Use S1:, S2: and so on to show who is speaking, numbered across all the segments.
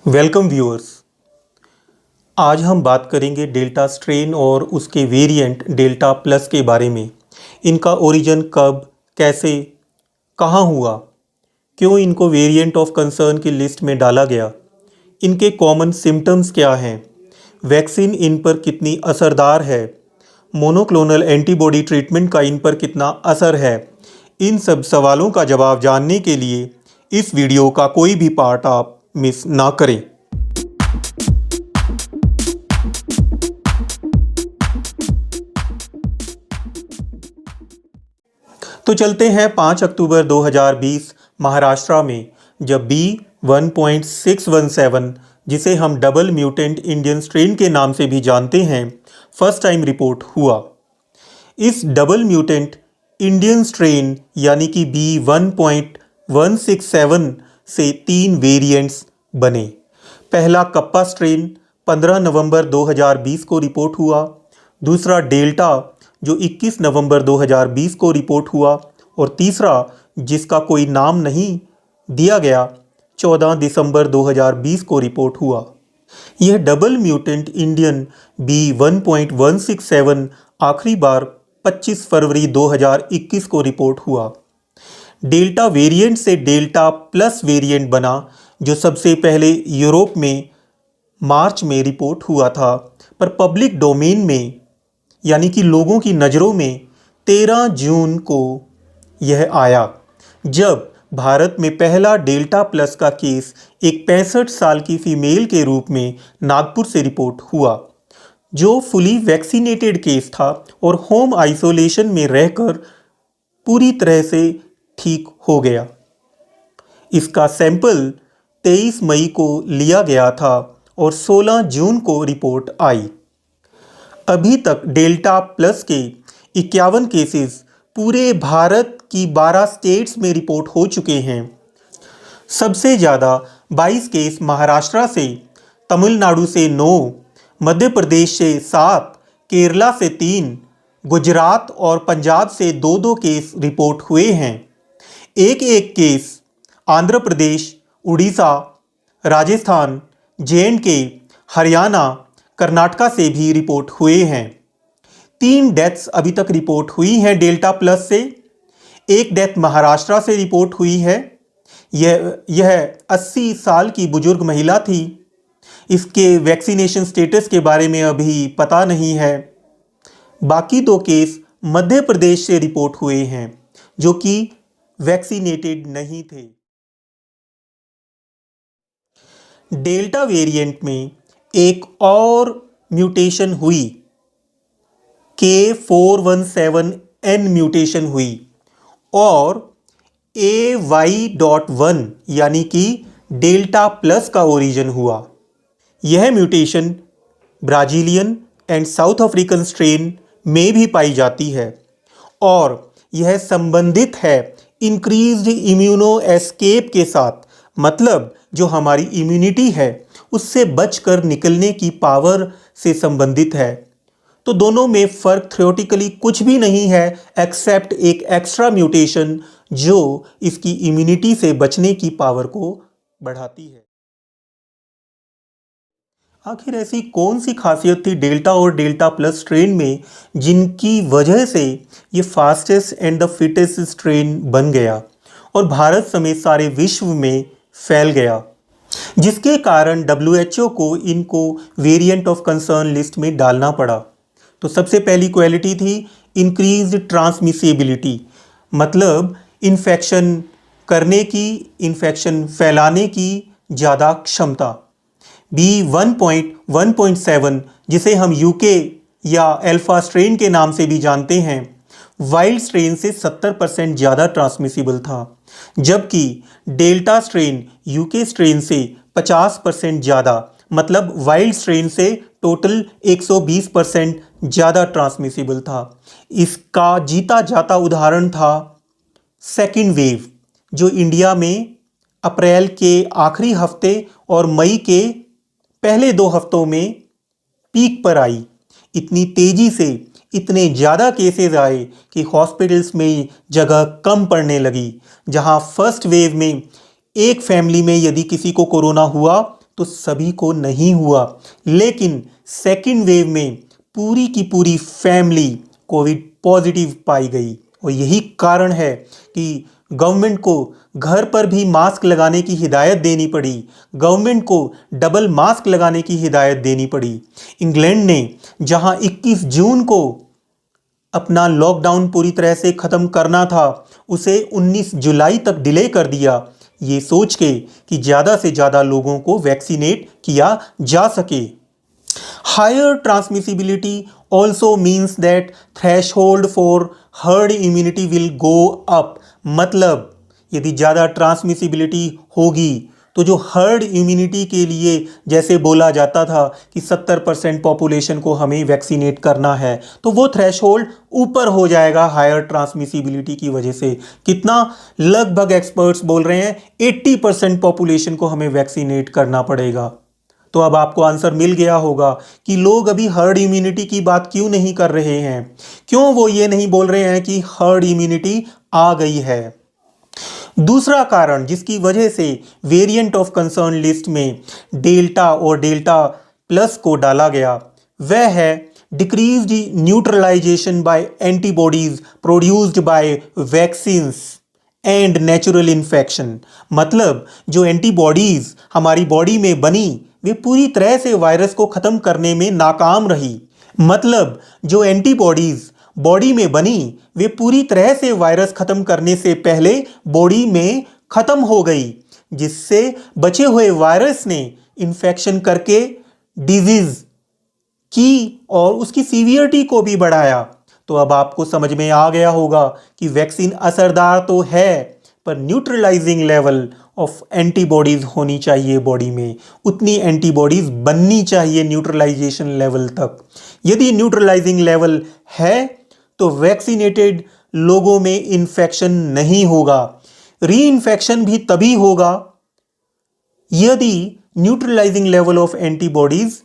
S1: Welcome viewers. आज हम बात करेंगे डेल्टा स्ट्रेन और उसके वेरिएंट डेल्टा प्लस के बारे में। इनका ओरिजिन कब, कैसे, कहाँ हुआ, क्यों इनको वेरिएंट ऑफ कंसर्न की लिस्ट में डाला गया, इनके कॉमन सिम्टम्स क्या हैं, वैक्सीन इन पर कितनी असरदार है, मोनोक्लोनल एंटीबॉडी ट्रीटमेंट का इन पर कितना असर है। इन सब सवालों का जवाब जानने के लिए इस वीडियो का कोई भी पार्ट आप मिस ना करें। तो चलते हैं 5 अक्टूबर 2020 महाराष्ट्र में, जब B1617, जिसे हम डबल म्यूटेंट इंडियन स्ट्रेन के नाम से भी जानते हैं, फर्स्ट टाइम रिपोर्ट हुआ। इस डबल म्यूटेंट इंडियन स्ट्रेन यानी कि B1.167 से 3 वेरिएंट्स बने। पहला कप्पा स्ट्रेन 15 नवंबर 2020 को रिपोर्ट हुआ, दूसरा डेल्टा जो 21 नवंबर 2020 को रिपोर्ट हुआ, और तीसरा जिसका कोई नाम नहीं दिया गया 14 दिसंबर 2020 को रिपोर्ट हुआ। यह डबल म्यूटेंट इंडियन B1.167 आखिरी बार 25 फरवरी 2021 को रिपोर्ट हुआ। डेल्टा वेरिएंट से डेल्टा प्लस वेरिएंट बना, जो सबसे पहले यूरोप में मार्च में रिपोर्ट हुआ था, पर पब्लिक डोमेन में यानी कि लोगों की नज़रों में 13 जून को यह आया, जब भारत में पहला डेल्टा प्लस का केस एक 65 साल की फीमेल के रूप में नागपुर से रिपोर्ट हुआ, जो फुली वैक्सीनेटेड केस था और होम आइसोलेशन में रहकर पूरी तरह से ठीक हो गया। इसका सैंपल 23 मई को लिया गया था और 16 जून को रिपोर्ट आई। अभी तक डेल्टा प्लस के 51 केसेस पूरे भारत की 12 स्टेट्स में रिपोर्ट हो चुके हैं। सबसे ज़्यादा 22 केस महाराष्ट्र से, तमिलनाडु से 9, मध्य प्रदेश से 7, केरला से 3, गुजरात और पंजाब से 2-2 केस रिपोर्ट हुए हैं। एक केस आंध्र प्रदेश, उड़ीसा, राजस्थान, J&K, हरियाणा, कर्नाटका से भी रिपोर्ट हुए हैं। 3 डेथ्स अभी तक रिपोर्ट हुई हैं डेल्टा प्लस से। एक डेथ महाराष्ट्र से रिपोर्ट हुई है। यह 80 साल की बुजुर्ग महिला थी। इसके वैक्सीनेशन स्टेटस के बारे में अभी पता नहीं है। बाकी 2 केस मध्य प्रदेश से रिपोर्ट हुए हैं, जो कि वैक्सीनेटेड नहीं थे। डेल्टा वेरिएंट में एक और म्यूटेशन हुई, K417N म्यूटेशन हुई, और AY.1 यानी कि डेल्टा प्लस का ओरिजिन हुआ। यह mutation Brazilian and south African strain में भी पाई जाती है, और यह संबंधित है इंक्रीज्ड इम्यूनो एस्केप के साथ, मतलब जो हमारी इम्यूनिटी है उससे बचकर निकलने की पावर से संबंधित है। तो दोनों में फ़र्क थ्योरेटिकली कुछ भी नहीं है, एक्सेप्ट एक एक्स्ट्रा म्यूटेशन जो इसकी इम्यूनिटी से बचने की पावर को बढ़ाती है। आखिर ऐसी कौन सी खासियत थी डेल्टा और डेल्टा प्लस स्ट्रेन में, जिनकी वजह से ये fastest and the fittest strain बन गया और भारत समेत सारे विश्व में फैल गया, जिसके कारण WHO को इनको वेरिएंट ऑफ कंसर्न लिस्ट में डालना पड़ा। तो सबसे पहली क्वालिटी थी इंक्रीज्ड ट्रांसमिसिबिलिटी, मतलब इन्फेक्शन करने की, इन्फेक्शन फैलाने की ज़्यादा क्षमता। B1.1.7, जिसे हम UK या अल्फा स्ट्रेन के नाम से भी जानते हैं, वाइल्ड स्ट्रेन से 70% ज़्यादा ट्रांसमिसिबल था, जबकि डेल्टा स्ट्रेन UK स्ट्रेन से 50% ज़्यादा, मतलब वाइल्ड स्ट्रेन से टोटल 120% ज़्यादा ट्रांसमिसिबल था। इसका जीता जाता उदाहरण था सेकेंड वेव, जो इंडिया में अप्रैल के आखिरी हफ्ते और मई के पहले 2 हफ्तों में पीक पर आई। इतनी तेज़ी से इतने ज़्यादा केसेस आए कि हॉस्पिटल्स में जगह कम पड़ने लगी। जहां फर्स्ट वेव में एक फैमिली में यदि किसी को कोरोना हुआ तो सभी को नहीं हुआ, लेकिन सेकेंड वेव में पूरी की पूरी फैमिली कोविड पॉजिटिव पाई गई। और यही कारण है कि गवर्नमेंट को घर पर भी मास्क लगाने की हिदायत देनी पड़ी, गवर्नमेंट को डबल मास्क लगाने की हिदायत देनी पड़ी। इंग्लैंड ने जहां 21 जून को अपना लॉकडाउन पूरी तरह से ख़त्म करना था, उसे 19 जुलाई तक डिले कर दिया, ये सोच के कि ज़्यादा से ज़्यादा लोगों को वैक्सीनेट किया जा सके। Higher transmissibility also means that threshold for herd immunity will go up। मतलब यदि ज़्यादा ट्रांसमिसिबिलिटी होगी तो जो हर्ड इम्यूनिटी के लिए जैसे बोला जाता था कि 70% पॉपुलेशन को हमें वैक्सीनेट करना है, तो वो थ्रेशोल्ड ऊपर हो जाएगा हायर ट्रांसमिसिबिलिटी की वजह से। कितना? लगभग एक्सपर्ट्स बोल रहे हैं 80% पॉपुलेशन को हमें वैक्सीनेट करना पड़ेगा। तो अब आपको आंसर मिल गया होगा कि लोग अभी हर्ड इम्यूनिटी की बात क्यों नहीं कर रहे हैं, क्यों वो ये नहीं बोल रहे हैं कि हर्ड इम्यूनिटी आ गई है। दूसरा कारण जिसकी वजह से वेरिएंट ऑफ कंसर्न लिस्ट में डेल्टा और डेल्टा प्लस को डाला गया, वह है decreased neutralization by antibodies produced by vaccines and natural infection. मतलब जो एंटीबॉडीज हमारी बॉडी में बनी वे पूरी तरह से वायरस को ख़त्म करने में नाकाम रही। मतलब जो एंटीबॉडीज बॉडी में बनी वे पूरी तरह से वायरस ख़त्म करने से पहले बॉडी में ख़त्म हो गई, जिससे बचे हुए वायरस ने इन्फेक्शन करके डिजीज़ की और उसकी सीवियरिटी को भी बढ़ाया। तो अब आपको समझ में आ गया होगा कि वैक्सीन असरदार तो है, पर न्यूट्रलाइजिंग लेवल ऑफ एंटीबॉडीज़ होनी चाहिए बॉडी में, उतनी एंटीबॉडीज़ बननी चाहिए न्यूट्रलाइजेशन लेवल तक। यदि न्यूट्रलाइजिंग लेवल है तो वैक्सीनेटेड लोगों में इन्फेक्शन नहीं होगा। री इन्फेक्शन भी तभी होगा यदि न्यूट्रलाइजिंग लेवल ऑफ एंटीबॉडीज़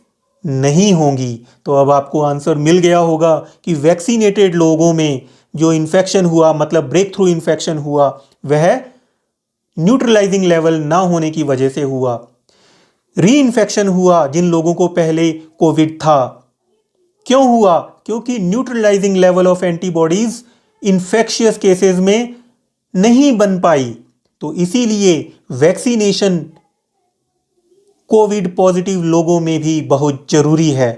S1: नहीं होंगी। तो अब आपको आंसर मिल गया होगा कि वैक्सीनेटेड लोगों में जो इन्फेक्शन हुआ, मतलब ब्रेक थ्रू इन्फेक्शन हुआ, वह न्यूट्रलाइजिंग लेवल ना होने की वजह से हुआ। री इन्फेक्शन हुआ जिन लोगों को पहले कोविड था। क्यों हुआ? क्योंकि neutralising level of antibodies infectious cases में नहीं बन पाई। तो इसीलिए वैक्सीनेशन कोविड पॉजिटिव लोगों में भी बहुत जरूरी है।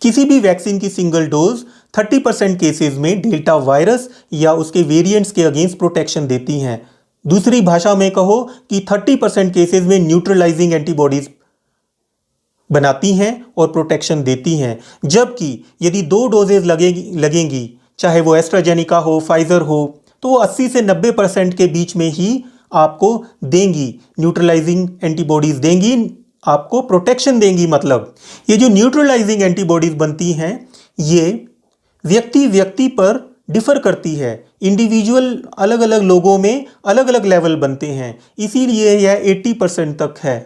S1: किसी भी वैक्सीन की सिंगल डोज 30% केसेस में डेल्टा वायरस या उसके वेरिएंट्स के अगेंस्ट प्रोटेक्शन देती हैं। दूसरी भाषा में कहो कि 30% केसेस में न्यूट्रलाइजिंग एंटीबॉडीज बनाती हैं और प्रोटेक्शन देती हैं। जबकि यदि 2 डोजेज लगेंगी, चाहे वो एस्ट्राजेनिका हो, फाइजर हो, तो वो 80 से 90% के बीच में ही आपको देंगी, न्यूट्रलाइजिंग एंटीबॉडीज देंगी, आपको प्रोटेक्शन देंगी। मतलब ये जो न्यूट्रलाइजिंग एंटीबॉडीज बनती हैं ये व्यक्ति पर डिफर करती है। इंडिविजुअल अलग अलग लोगों में अलग अलग लेवल बनते हैं, इसीलिए यह 80% तक है।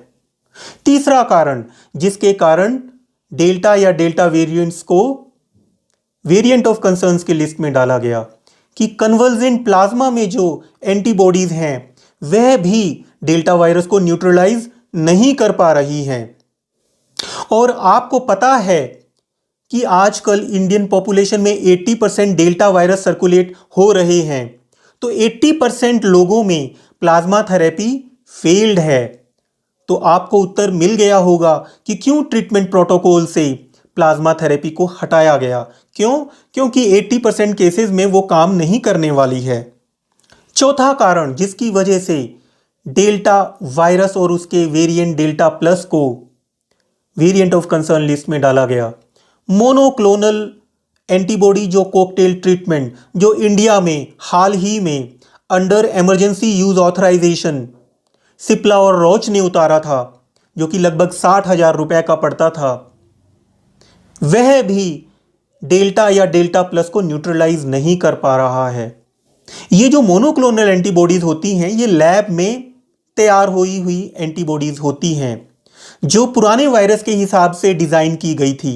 S1: तीसरा कारण जिसके कारण डेल्टा या डेल्टा वेरिएंट्स को वेरिएंट ऑफ कंसर्न्स के लिस्ट में डाला गया कि कन्वर्जेंट प्लाज्मा में जो एंटीबॉडीज हैं वह भी डेल्टा वायरस को न्यूट्रलाइज नहीं कर पा रही हैं। और आपको पता है कि आजकल इंडियन पॉपुलेशन में 80% डेल्टा वायरस सर्कुलेट हो रहे हैं, तो 80% लोगों में प्लाज्मा थेरेपी फेल्ड है। तो आपको उत्तर मिल गया होगा कि क्यों ट्रीटमेंट प्रोटोकॉल से प्लाज्मा थेरेपी को हटाया गया। क्यों? क्योंकि 80% केसेस में वो काम नहीं करने वाली है। चौथा कारण जिसकी वजह से डेल्टा वायरस और उसके वेरिएंट डेल्टा प्लस को वेरिएंट ऑफ कंसर्न लिस्ट में डाला गया, मोनोक्लोनल एंटीबॉडी जो कॉकटेल ट्रीटमेंट जो इंडिया में हाल ही में under emergency use authorization Cipla और रोच ने उतारा था, जो कि लगभग 60,000 रुपए का पड़ता था, वह भी डेल्टा या डेल्टा प्लस को न्यूट्रलाइज नहीं कर पा रहा है। ये जो मोनोक्लोनल एंटीबॉडीज होती हैं ये लैब में तैयार हुई एंटीबॉडीज होती हैं जो पुराने वायरस के हिसाब से डिज़ाइन की गई थी,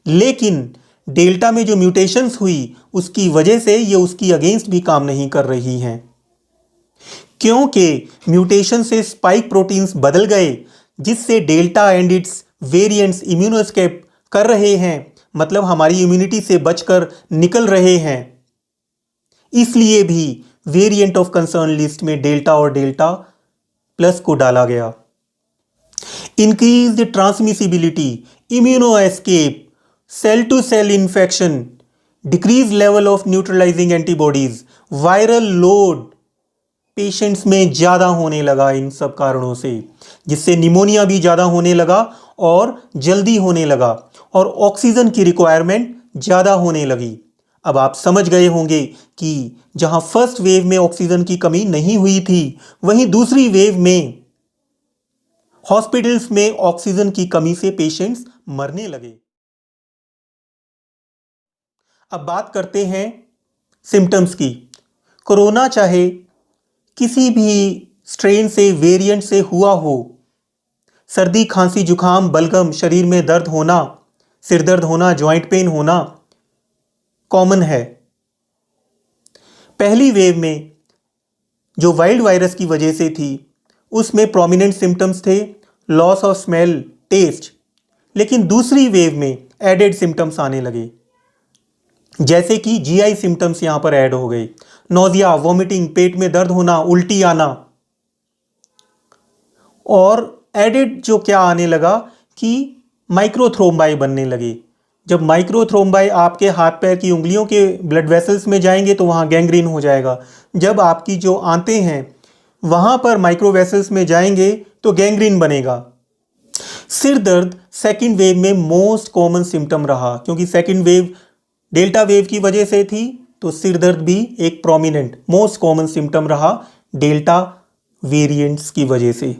S1: लेकिन डेल्टा में जो म्यूटेशंस हुई उसकी वजह से ये उसकी अगेंस्ट भी काम नहीं कर रही हैं, क्योंकि म्यूटेशन से स्पाइक प्रोटीन्स बदल गए जिससे डेल्टा एंड इट्स वेरिएंट्स इम्यूनोस्केप कर रहे हैं, मतलब हमारी इम्यूनिटी से बचकर निकल रहे हैं। इसलिए भी वेरिएंट ऑफ कंसर्न लिस्ट में डेल्टा और डेल्टा प्लस को डाला गया। Increase the transmissibility, immuno escape, cell to cell infection, decrease level of neutralizing antibodies, viral load patients में ज़्यादा होने लगा इन सब कारणों से, जिससे निमोनिया भी ज़्यादा होने लगा और जल्दी होने लगा और ऑक्सीजन की रिक्वायरमेंट ज़्यादा होने लगी। अब आप समझ गए होंगे कि जहां फर्स्ट वेव में ऑक्सीजन की कमी नहीं हुई थी, वहीं दूसरी वेव में हॉस्पिटल्स में ऑक्सीजन की कमी से पेशेंट्स मरने लगे। अब बात करते हैं सिम्टम्स की। कोरोना चाहे किसी भी स्ट्रेन से, वेरिएंट से हुआ हो, सर्दी, खांसी, जुखाम, बलगम, शरीर में दर्द होना, सिर दर्द होना, जॉइंट पेन होना कॉमन है। पहली वेव में जो वाइल्ड वायरस की वजह से थी, उसमें प्रोमिनेंट सिम्टम्स थे लॉस ऑफ स्मेल, टेस्ट। लेकिन दूसरी वेव में एडेड सिम्टम्स आने लगे, जैसे कि जीआई सिम्टम्स यहां पर ऐड हो गए। नोजिया, वॉमिटिंग, पेट में दर्द होना, उल्टी आना। और एडेड जो क्या आने लगा कि माइक्रोथ्रोम्बाई बनने लगे। जब माइक्रोथ्रोम्बाई आपके हाथ पैर की उंगलियों के ब्लड वेसल्स में जाएंगे तो वहाँ गैंग्रीन हो जाएगा। जब आपकी जो आंतें हैं वहाँ पर माइक्रो वेसल्स में जाएंगे तो गैंग्रीन बनेगा। सिर दर्द सेकेंड वेव में मोस्ट कॉमन सिम्टम रहा, क्योंकि सेकेंड वेव डेल्टा वेव की वजह से थी, तो सिर दर्द भी एक प्रोमिनेंट मोस्ट कॉमन सिम्टम रहा डेल्टा वेरिएंट्स की वजह से।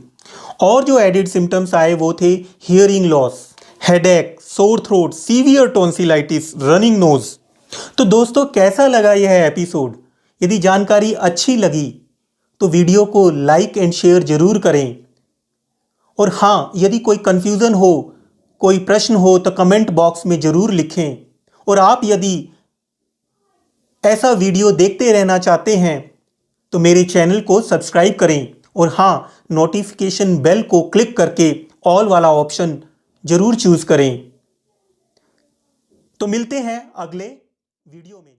S1: और जो एडेड सिम्टम्स आए वो थे hearing loss, headache, sore throat, severe tonsillitis, running nose. तो दोस्तों, कैसा लगा यह एपिसोड? यदि जानकारी अच्छी लगी तो वीडियो को लाइक एंड शेयर जरूर करें। और हाँ, यदि कोई कंफ्यूजन हो, कोई प्रश्न हो तो कमेंट बॉक्स में जरूर लिखें। और आप यदि ऐसा वीडियो देखते रहना चाहते हैं तो मेरे चैनल को सब्सक्राइब करें। और हाँ, नोटिफिकेशन बेल को क्लिक करके ऑल वाला ऑप्शन जरूर चूज करें। तो मिलते हैं अगले वीडियो में।